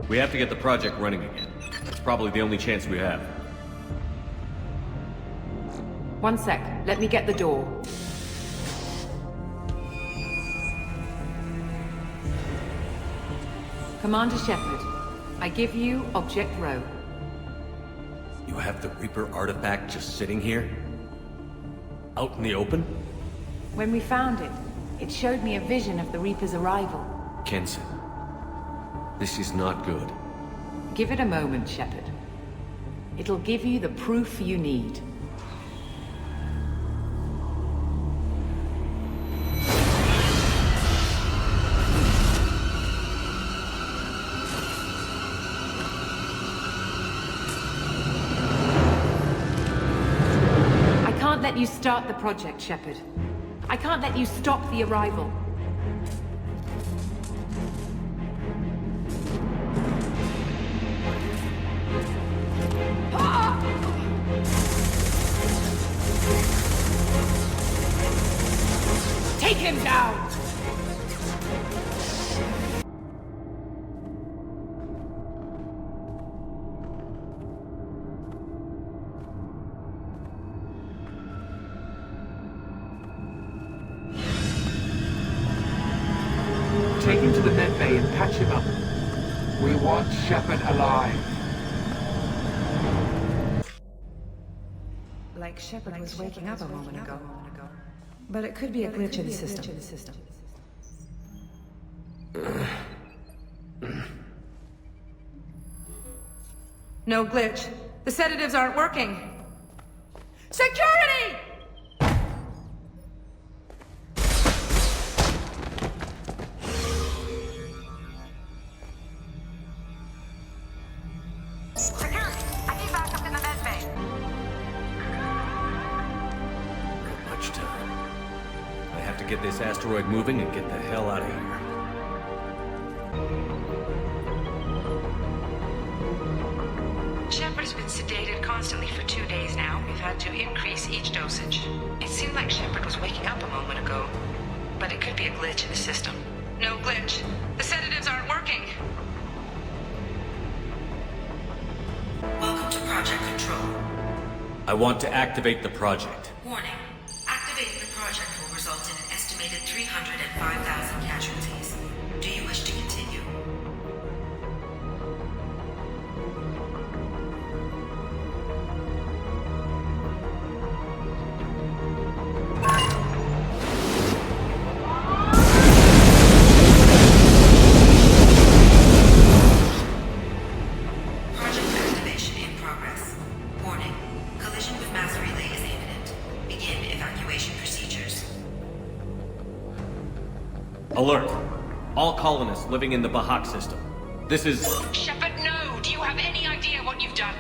We have to get the project running again. It's probably the only chance we have. One sec. Let me get the door. Commander Shepard, I give you Object Row. You have the Reaper artifact just sitting here? Out in the open? When we found it, it showed me a vision of the Reaper's arrival. Kenson, this is not good. Give it a moment, Shepard. It'll give you the proof you need. I can't let you start the project, Shepard. I can't let you stop the arrival. Take him down! Take him to the med bay and patch him up. We want Shepard alive. Like Shepard was waking up a moment ago. But it could be a glitch in the system. No glitch. The sedatives aren't working. Security! Get this asteroid moving and get the hell out of here. Shepard has been sedated constantly for 2 days now. We've had to increase each dosage. It seemed like Shepard was waking up a moment ago. But it could be a glitch in the system. No glitch. The sedatives aren't working. Welcome to Project Control. I want to activate the project. Warning. Activating the project will result in an estimated 305,000 casualties. Do you wish to continue? Project activation in progress. Warning. Collision with mass relay is imminent. Begin evacuation procedures. Alert! All colonists living in the Bahak system. This is... Shepard, no! Do you have any idea what you've done?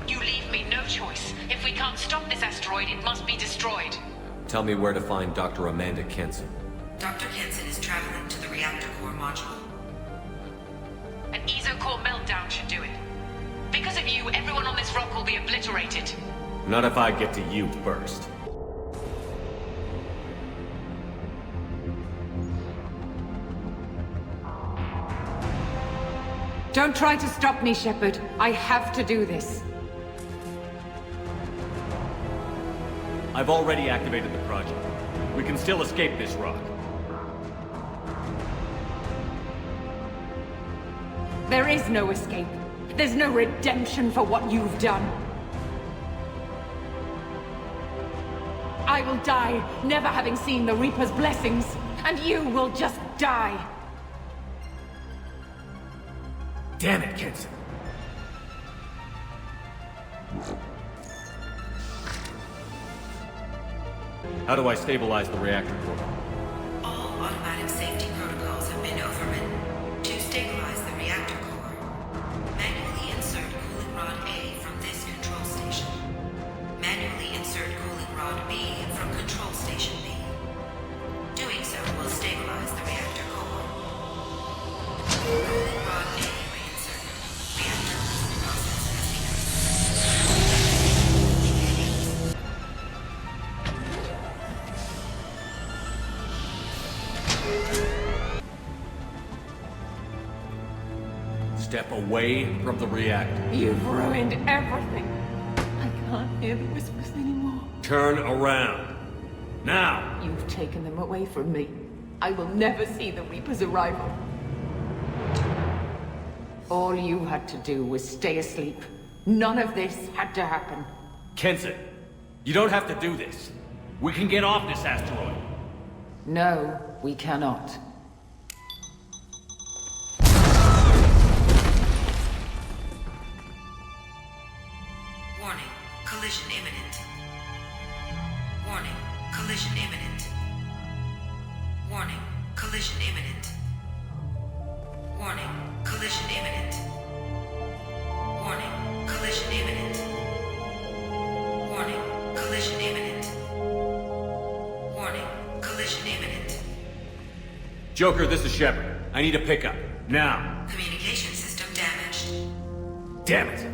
You leave me no choice. If we can't stop this asteroid, it must be destroyed. Tell me where to find Dr. Amanda Kenson. Dr. Kenson is traveling to the reactor core module. An ESO-core meltdown should do it. Because of you, everyone on this rock will be obliterated. Not if I get to you first. Don't try to stop me, Shepard. I have to do this. I've already activated the project. We can still escape this rock. There is no escape. There's no redemption for what you've done. I will die, never having seen the Reaper's blessings, and you will just die. Damn it, Kenson. How do I stabilize the reactor core? All automatic safety protocols have been overridden. To stabilize the reactor core, manually insert cooling rod A from this control station. Manually insert cooling rod B from control station B. Doing so will stabilize the reactor core. Cooling rod A reinserted. Reactor cooling process has begun. Step away from the reactor. You've ruined everything. I can't hear the whispers anymore. Turn around. Now! You've taken them away from me. I will never see the Reaper's arrival. All you had to do was stay asleep. None of this had to happen. Kenson, you don't have to do this. We can get off this asteroid. No, we cannot. Warning, collision imminent. Warning, collision imminent. Warning, collision imminent. Warning, collision imminent. Warning, collision imminent. Warning, collision imminent. Warning, collision imminent. Joker, this is Shepard. I need a pickup. Now. Communication system damaged. Damn it.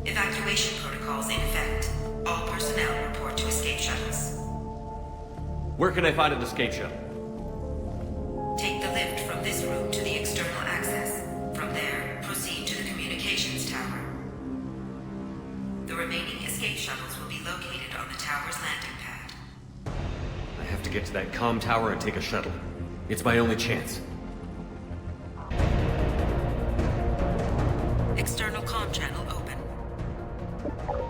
Evacuation protocols in effect. All personnel report to escape shuttles. Where can I find an escape shuttle? Take the lift from this room to the external access. From there, proceed to the communications tower. The remaining escape shuttles will be located on the tower's landing pad. I have to get to that comm tower and take a shuttle. It's my only chance. External comm channel open.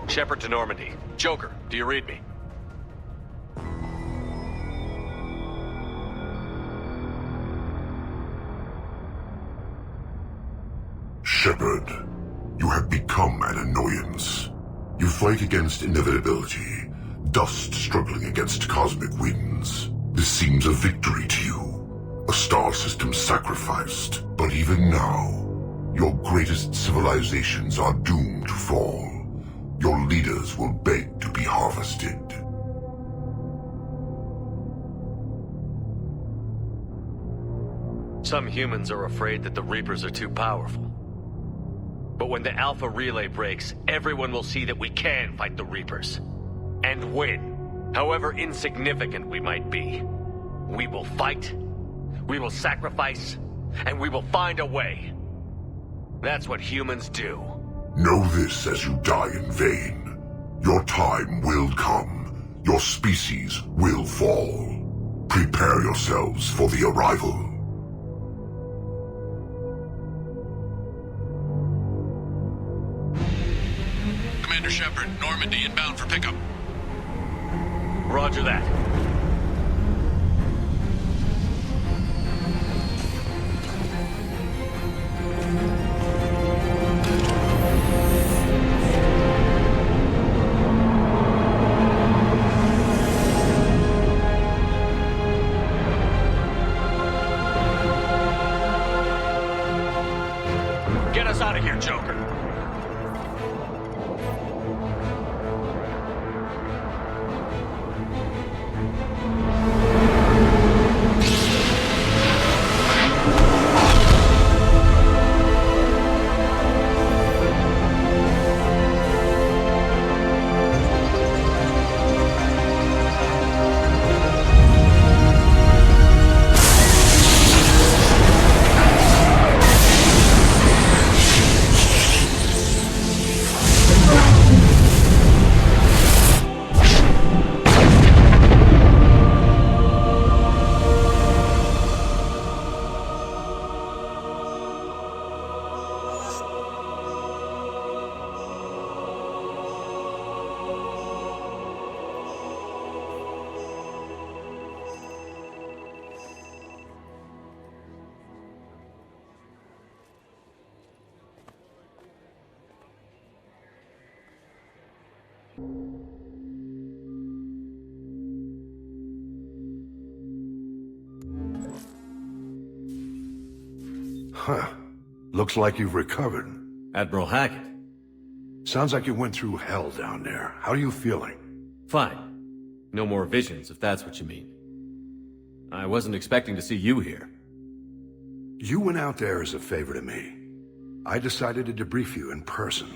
Shepard to Normandy. Joker, do you read me? Shepard, you have become an annoyance. You fight against inevitability, dust struggling against cosmic winds. This seems a victory to you, a star system sacrificed. But even now, your greatest civilizations are doomed to fall. Your leaders will beg to be harvested. Some humans are afraid that the Reapers are too powerful. But when the Alpha Relay breaks, everyone will see that we can fight the Reapers. And win. However insignificant we might be. We will fight, we will sacrifice, and we will find a way. That's what humans do. Know this as you die in vain. Your time will come. Your species will fall. Prepare yourselves for the arrival. Commander Shepard, Normandy inbound for pickup. Roger that. Get us out of here, Joker. Huh. Looks like you've recovered. Admiral Hackett. Sounds like you went through hell down there. How are you feeling? Fine. No more visions, if that's what you mean. I wasn't expecting to see you here. You went out there as a favor to me. I decided to debrief you in person.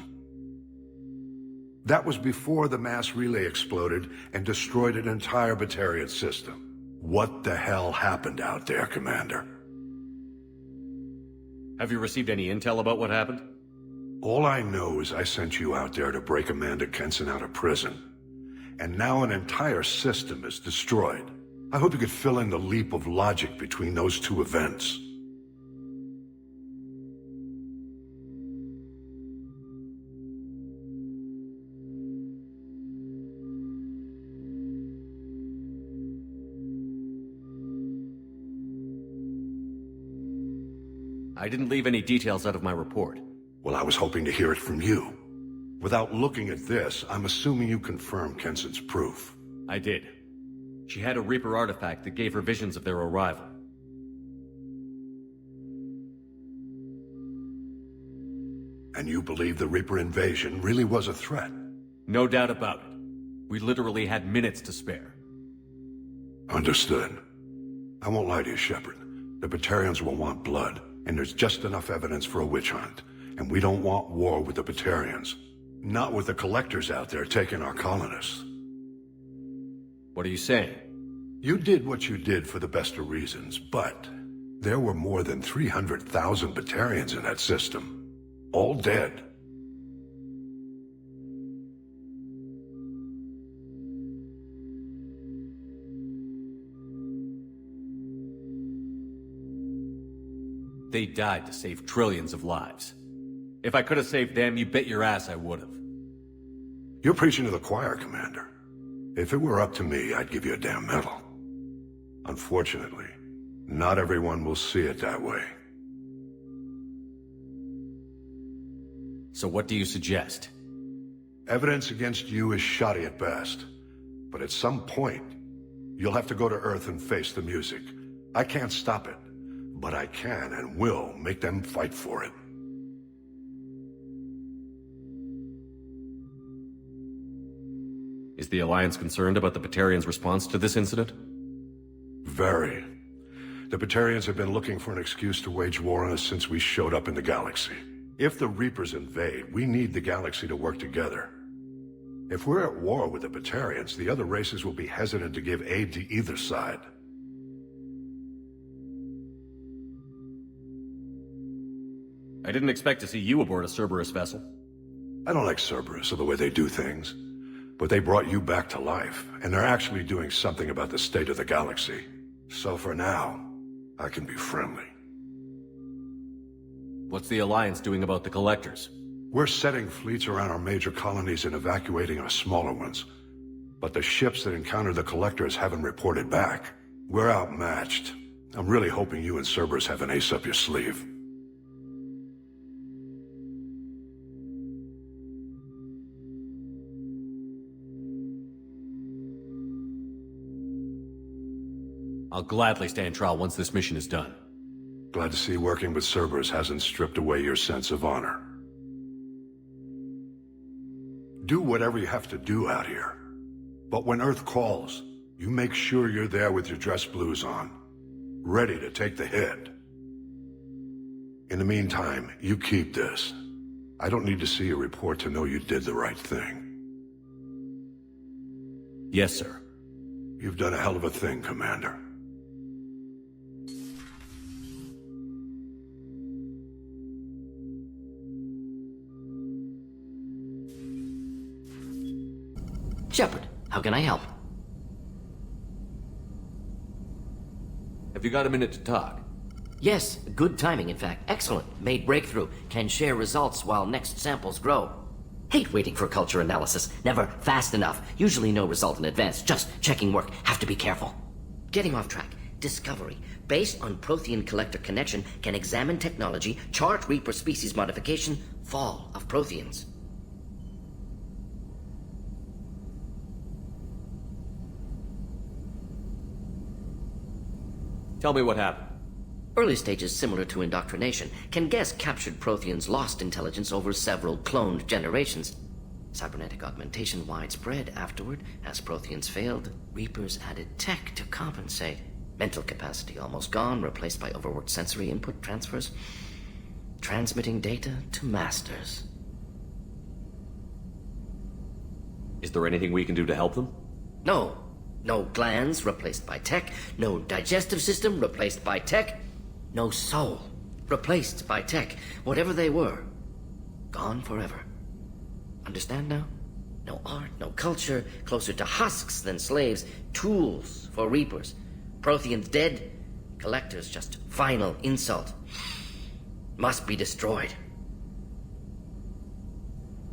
That was before the mass relay exploded and destroyed an entire Batarian system. What the hell happened out there, Commander? Have you received any intel about what happened? All I know is I sent you out there to break Amanda Kenson out of prison. And now an entire system is destroyed. I hope you could fill in the leap of logic between those two events. I didn't leave any details out of my report. Well, I was hoping to hear it from you. Without looking at this, I'm assuming you confirm Kenson's proof. I did. She had a Reaper artifact that gave her visions of their arrival. And you believe the Reaper invasion really was a threat? No doubt about it. We literally had minutes to spare. Understood. I won't lie to you, Shepard. The Batarians will want blood, and there's just enough evidence for a witch hunt. And we don't want war with the Batarians. Not with the collectors out there taking our colonists. What are you saying? You did what you did for the best of reasons, but there were more than 300,000 Batarians in that system. All dead. They died to save trillions of lives. If I could have saved them, you bet your ass I would have. You're preaching to the choir, Commander. If it were up to me, I'd give you a damn medal. Unfortunately, not everyone will see it that way. So what do you suggest? Evidence against you is shoddy at best. But at some point, you'll have to go to Earth and face the music. I can't stop it, but I can and will make them fight for it. Is the Alliance concerned about the Batarians' response to this incident? Very. The Batarians have been looking for an excuse to wage war on us since we showed up in the galaxy. If the Reapers invade, we need the galaxy to work together. If we're at war with the Batarians, the other races will be hesitant to give aid to either side. I didn't expect to see you aboard a Cerberus vessel. I don't like Cerberus or the way they do things. But they brought you back to life, and they're actually doing something about the state of the galaxy. So for now, I can be friendly. What's the Alliance doing about the Collectors? We're setting fleets around our major colonies and evacuating our smaller ones. But the ships that encountered the Collectors haven't reported back. We're outmatched. I'm really hoping you and Cerberus have an ace up your sleeve. I'll gladly stand trial once this mission is done. Glad to see working with Cerberus hasn't stripped away your sense of honor. Do whatever you have to do out here. But when Earth calls, you make sure you're there with your dress blues on, ready to take the hit. In the meantime, you keep this. I don't need to see a report to know you did the right thing. Yes, sir. You've done a hell of a thing, Commander. Shepard, how can I help? Have you got a minute to talk? Yes, good timing, in fact. Excellent. Made breakthrough. Can share results while next samples grow. Hate waiting for culture analysis. Never fast enough. Usually no result in advance. Just checking work. Have to be careful. Getting off track. Discovery. Based on Prothean collector connection, can examine technology, chart Reaper species modification, fall of Protheans. Tell me what happened. Early stages similar to indoctrination. Can guess captured Protheans lost intelligence over several cloned generations. Cybernetic augmentation widespread afterward. As Protheans failed, Reapers added tech to compensate. Mental capacity almost gone, replaced by overworked sensory input transfers. Transmitting data to masters. Is there anything we can do to help them? No. No glands replaced by tech. No digestive system replaced by tech. No soul replaced by tech. Whatever they were, gone forever. Understand now? No art, no culture, closer to husks than slaves, tools for reapers. Protheans dead, collectors just final insult. Must be destroyed.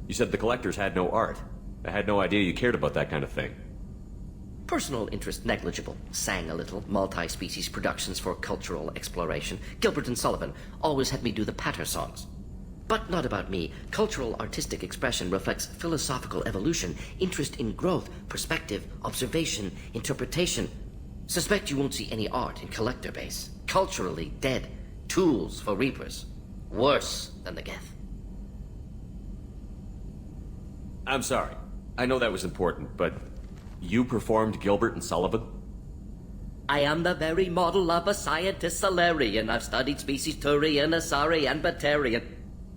You said the collectors had no art. I had no idea you cared about that kind of thing. Personal interest negligible. Sang a little. Multi-species productions for cultural exploration. Gilbert and Sullivan always had me do the patter songs. But not about me. Cultural artistic expression reflects philosophical evolution, interest in growth, perspective, observation, interpretation. Suspect you won't see any art in collector base. Culturally dead. Tools for reapers. Worse than the Geth. I'm sorry. I know that was important, but you performed Gilbert and Sullivan? I am the very model of a scientist Solarian. I've studied species Turian, Asari, and Batarian.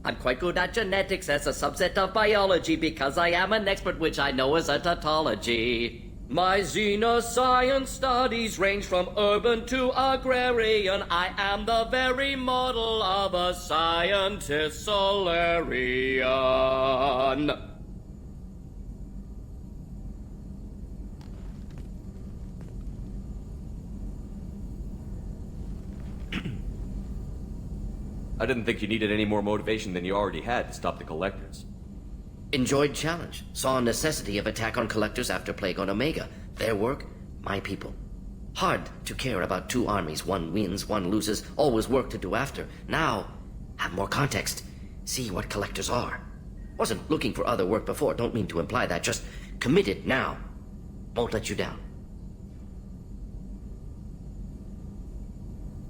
I'm quite good at genetics as a subset of biology because I am an expert, which I know is a tautology. My xenoscience studies range from urban to agrarian. I am the very model of a scientist Solarian. I didn't think you needed any more motivation than you already had to stop the collectors. Enjoyed challenge. Saw necessity of attack on collectors after Plague on Omega. Their work, my people. Hard to care about two armies. One wins, one loses. Always work to do after. Now, have more context. See what collectors are. Wasn't looking for other work before. Don't mean to imply that. Just committed now. Won't let you down.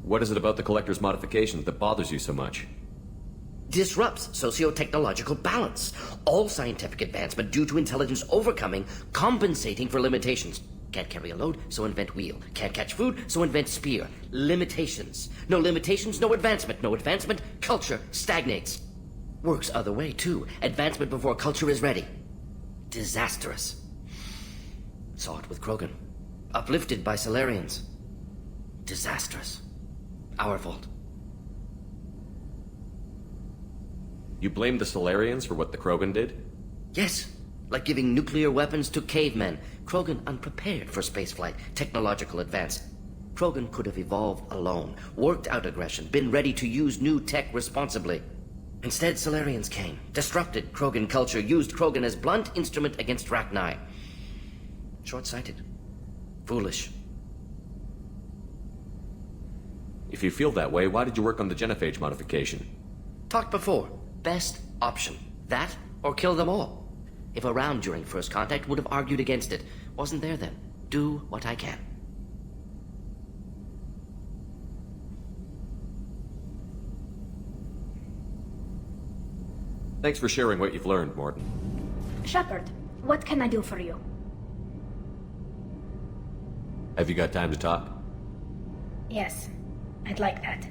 What is it about the collector's modifications that bothers you so much? Disrupts socio-technological balance. All scientific advancement due to intelligence overcoming, compensating for limitations. Can't carry a load, so invent wheel. Can't catch food, so invent spear. Limitations. No limitations, no advancement. No advancement, culture stagnates. Works other way, too. Advancement before culture is ready. Disastrous. Saw it with Krogan. Uplifted by Solarians. Disastrous. Our fault. You blame the Solarians for what the Krogan did? Yes, like giving nuclear weapons to cavemen. Krogan unprepared for spaceflight, technological advance. Krogan could have evolved alone, worked out aggression, been ready to use new tech responsibly. Instead, Solarians came, disrupted Krogan culture, used Krogan as blunt instrument against Rachni. Short-sighted. Foolish. If you feel that way, why did you work on the genophage modification? Talked before. Best option. That, or kill them all. If around during first contact, would have argued against it. Wasn't there then. Do what I can. Thanks for sharing what you've learned, Morton. Shepard, what can I do for you? Have you got time to talk? Yes, I'd like that.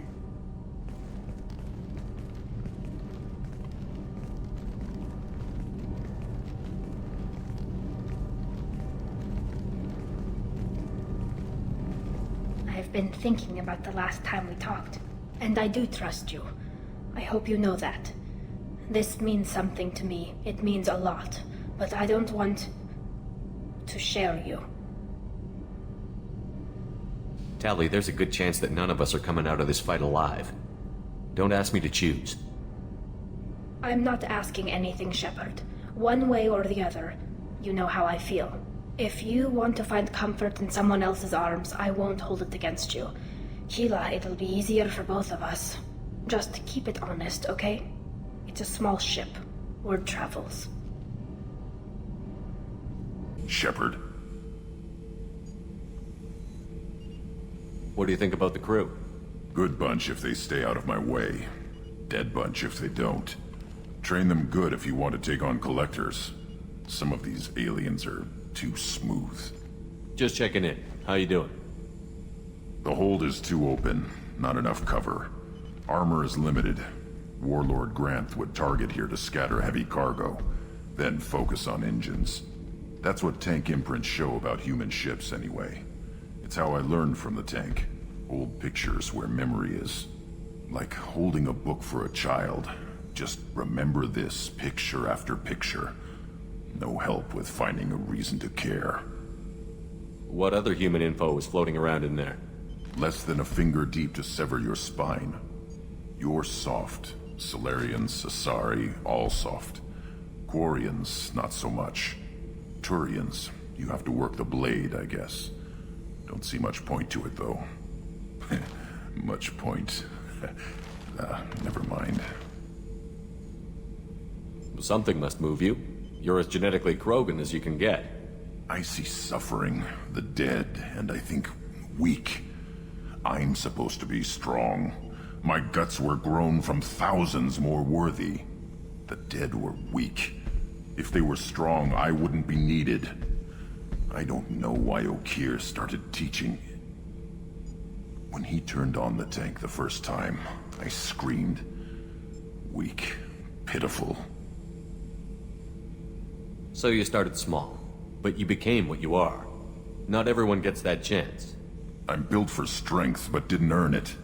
I've been thinking about the last time we talked, and I do trust you. I hope you know that. This means something to me. It means a lot, but I don't want to share you. Tally, there's a good chance that none of us are coming out of this fight alive. Don't ask me to choose. I'm not asking anything, Shepard. One way or the other, you know how I feel. If you want to find comfort in someone else's arms, I won't hold it against you. Sheila, it'll be easier for both of us. Just keep it honest, okay? It's a small ship. Word travels. Shepard. What do you think about the crew? Good bunch if they stay out of my way. Dead bunch if they don't. Train them good if you want to take on collectors. Some of these aliens are too smooth. Just checking in. How you doing? The hold is too open. Not enough cover. Armor is limited. Warlord Granth would target here to scatter heavy cargo, then focus on engines. That's what tank imprints show about human ships anyway. It's how I learned from the tank. Old pictures where memory is. Like holding a book for a child. Just remember this, picture after picture. No help with finding a reason to care. What other human info was floating around in there? Less than a finger deep to sever your spine. You're soft. Solarians, Asari, all soft. Quarians, not so much. Turians, you have to work the blade, I guess. Don't see much point to it, though. Much point. Never mind. Something must move you. You're as genetically Krogan as you can get. I see suffering, the dead, and I think weak. I'm supposed to be strong. My guts were grown from thousands more worthy. The dead were weak. If they were strong, I wouldn't be needed. I don't know why Okeer started teaching. When he turned on the tank the first time, I screamed. Weak, pitiful. So you started small, but you became what you are. Not everyone gets that chance. I'm built for strength, but didn't earn it.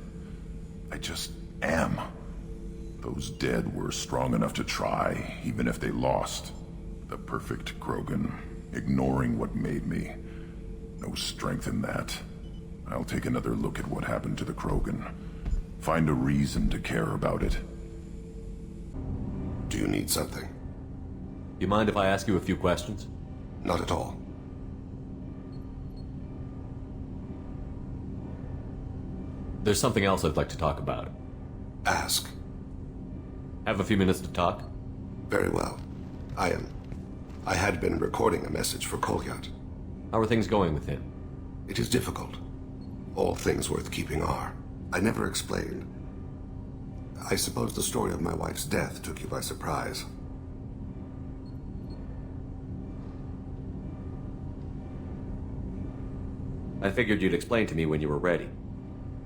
I just am. Those dead were strong enough to try, even if they lost. The perfect Krogan, ignoring what made me. No strength in that. I'll take another look at what happened to the Krogan. Find a reason to care about it. Do you need something? You mind if I ask you a few questions? Not at all. There's something else I'd like to talk about. Ask. Have a few minutes to talk? Very well. I had been recording a message for Kolyat. How are things going with him? It is difficult. All things worth keeping are. I never explained. I suppose the story of my wife's death took you by surprise. I figured you'd explain to me when you were ready.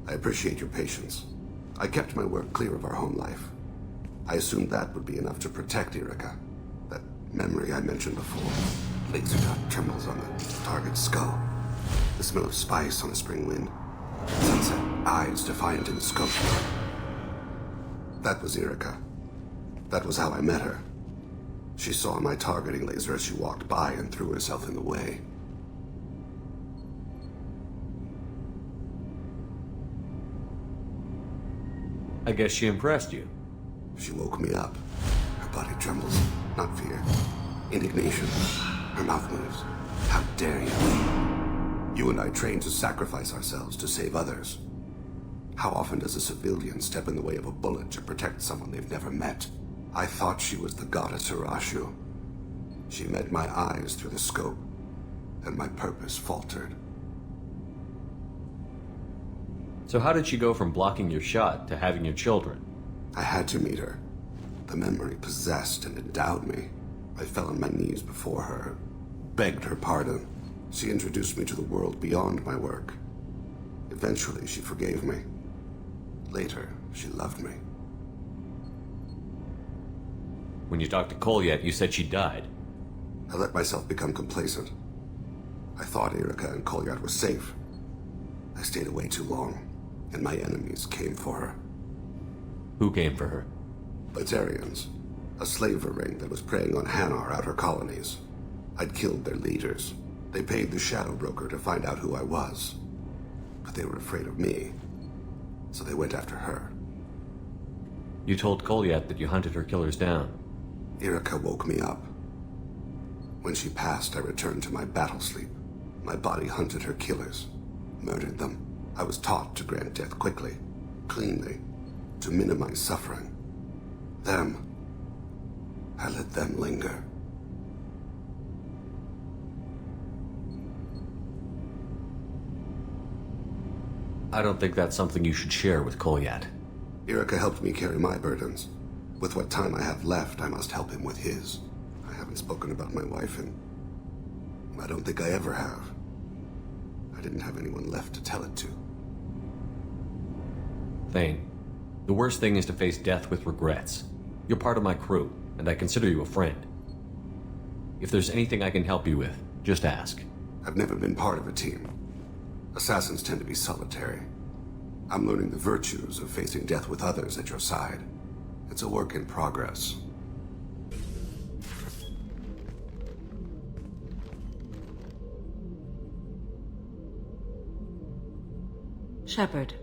I appreciate your patience. I kept my work clear of our home life. I assumed that would be enough to protect Erica. That memory I mentioned before. Laser dot trembles on the target's skull. The smell of spice on a spring wind. Sunset, eyes defiant in the scope. That was Erica. That was how I met her. She saw my targeting laser as she walked by and threw herself in the way. I guess she impressed you. She woke me up. Her body trembles. Not fear. Indignation. Her mouth moves. How dare you? You and I trained to sacrifice ourselves to save others. How often does a civilian step in the way of a bullet to protect someone they've never met? I thought she was the goddess Arashu. She met my eyes through the scope, and my purpose faltered. So how did she go from blocking your shot to having your children? I had to meet her. The memory possessed and endowed me. I fell on my knees before her, begged her pardon. She introduced me to the world beyond my work. Eventually, she forgave me. Later, she loved me. When you talked to Kolyat, you said she died. I let myself become complacent. I thought Erica and Kolyat were safe. I stayed away too long, and my enemies came for her. Who came for her? Batarians. A slaver ring that was preying on Hanar outer colonies. I'd killed their leaders. They paid the shadow broker to find out who I was. But they were afraid of me, so they went after her. You told Kolyat that you hunted her killers down. Erica woke me up. When she passed, I returned to my battle sleep. My body hunted her killers, murdered them. I was taught to grant death quickly, cleanly, to minimize suffering. I let them linger. I don't think that's something you should share with Kolyat. Erica helped me carry my burdens. With what time I have left, I must help him with his. I haven't spoken about my wife, and I don't think I ever have. I didn't have anyone left to tell it to. Thane, the worst thing is to face death with regrets. You're part of my crew, and I consider you a friend. If there's anything I can help you with, just ask. I've never been part of a team. Assassins tend to be solitary. I'm learning the virtues of facing death with others at your side. It's a work in progress. Shepard.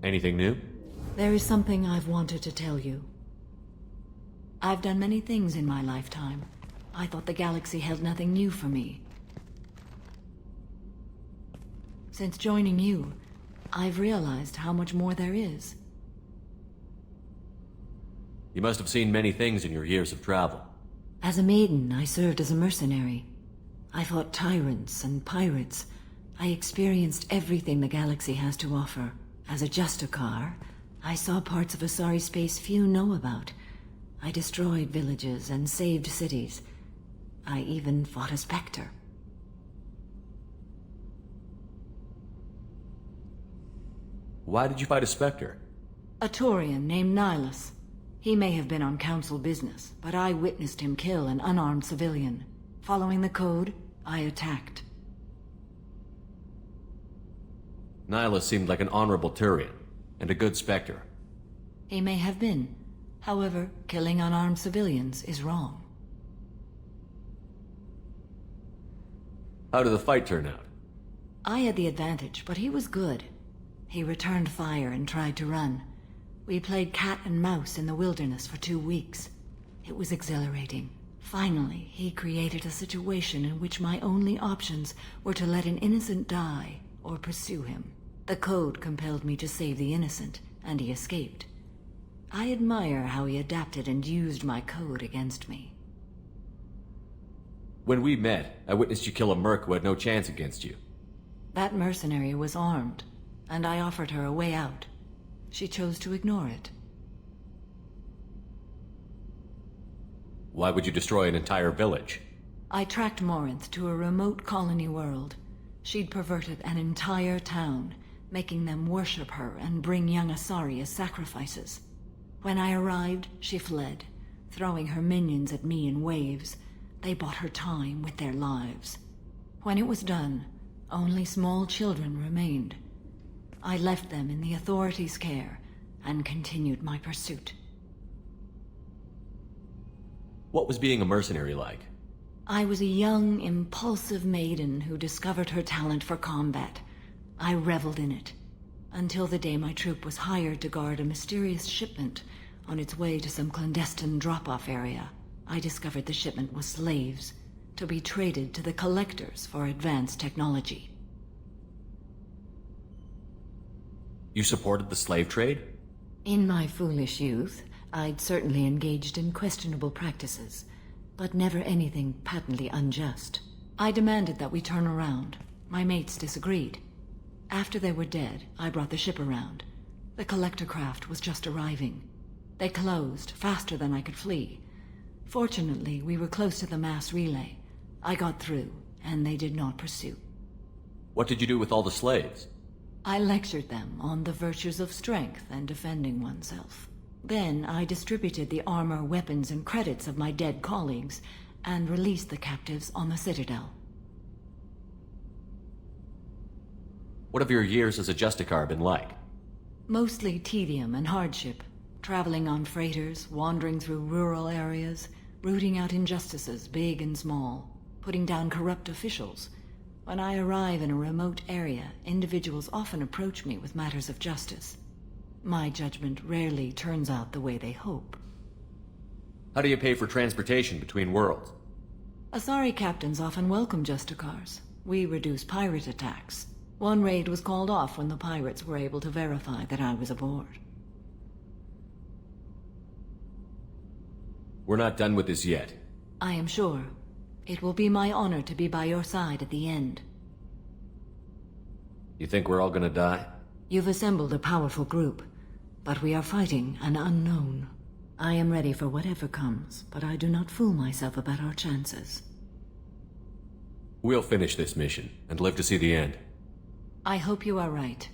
Anything new? There is something I've wanted to tell you. I've done many things in my lifetime. I thought the galaxy held nothing new for me. Since joining you, I've realized how much more there is. You must have seen many things in your years of travel. As a maiden, I served as a mercenary. I fought tyrants and pirates. I experienced everything the galaxy has to offer. As a Justicar, I saw parts of Asari space few know about. I destroyed villages and saved cities. I even fought a Spectre. Why did you fight a Spectre? A Taurian named Nihilus. He may have been on council business, but I witnessed him kill an unarmed civilian. Following the code, I attacked. Nihilus seemed like an honorable Turian, and a good Spectre. He may have been. However, killing unarmed civilians is wrong. How did the fight turn out? I had the advantage, but he was good. He returned fire and tried to run. We played cat and mouse in the wilderness for 2 weeks. It was exhilarating. Finally, he created a situation in which my only options were to let an innocent die or pursue him. The code compelled me to save the innocent, and he escaped. I admire how he adapted and used my code against me. When we met, I witnessed you kill a merc who had no chance against you. That mercenary was armed, and I offered her a way out. She chose to ignore it. Why would you destroy an entire village? I tracked Morinth to a remote colony world. She'd perverted an entire town, making them worship her and bring young Asari as sacrifices. When I arrived, she fled, throwing her minions at me in waves. They bought her time with their lives. When it was done, only small children remained. I left them in the authorities' care and continued my pursuit. What was being a mercenary like? I was a young, impulsive maiden who discovered her talent for combat. I reveled in it, until the day my troop was hired to guard a mysterious shipment on its way to some clandestine drop-off area. I discovered the shipment was slaves, to be traded to the collectors for advanced technology. You supported the slave trade? In my foolish youth, I'd certainly engaged in questionable practices, but never anything patently unjust. I demanded that we turn around. My mates disagreed. After they were dead, I brought the ship around. The collector craft was just arriving. They closed faster than I could flee. Fortunately, we were close to the mass relay. I got through, and they did not pursue. What did you do with all the slaves? I lectured them on the virtues of strength and defending oneself. Then I distributed the armor, weapons, and credits of my dead colleagues, and released the captives on the Citadel. What have your years as a Justicar been like? Mostly tedium and hardship. Traveling on freighters, wandering through rural areas, rooting out injustices, big and small, putting down corrupt officials. When I arrive in a remote area, individuals often approach me with matters of justice. My judgment rarely turns out the way they hope. How do you pay for transportation between worlds? Asari captains often welcome Justicars. We reduce pirate attacks. One raid was called off when the pirates were able to verify that I was aboard. We're not done with this yet. I am sure. It will be my honor to be by your side at the end. You think we're all gonna die? You've assembled a powerful group, but we are fighting an unknown. I am ready for whatever comes, but I do not fool myself about our chances. We'll finish this mission and live to see the end. I hope you are right.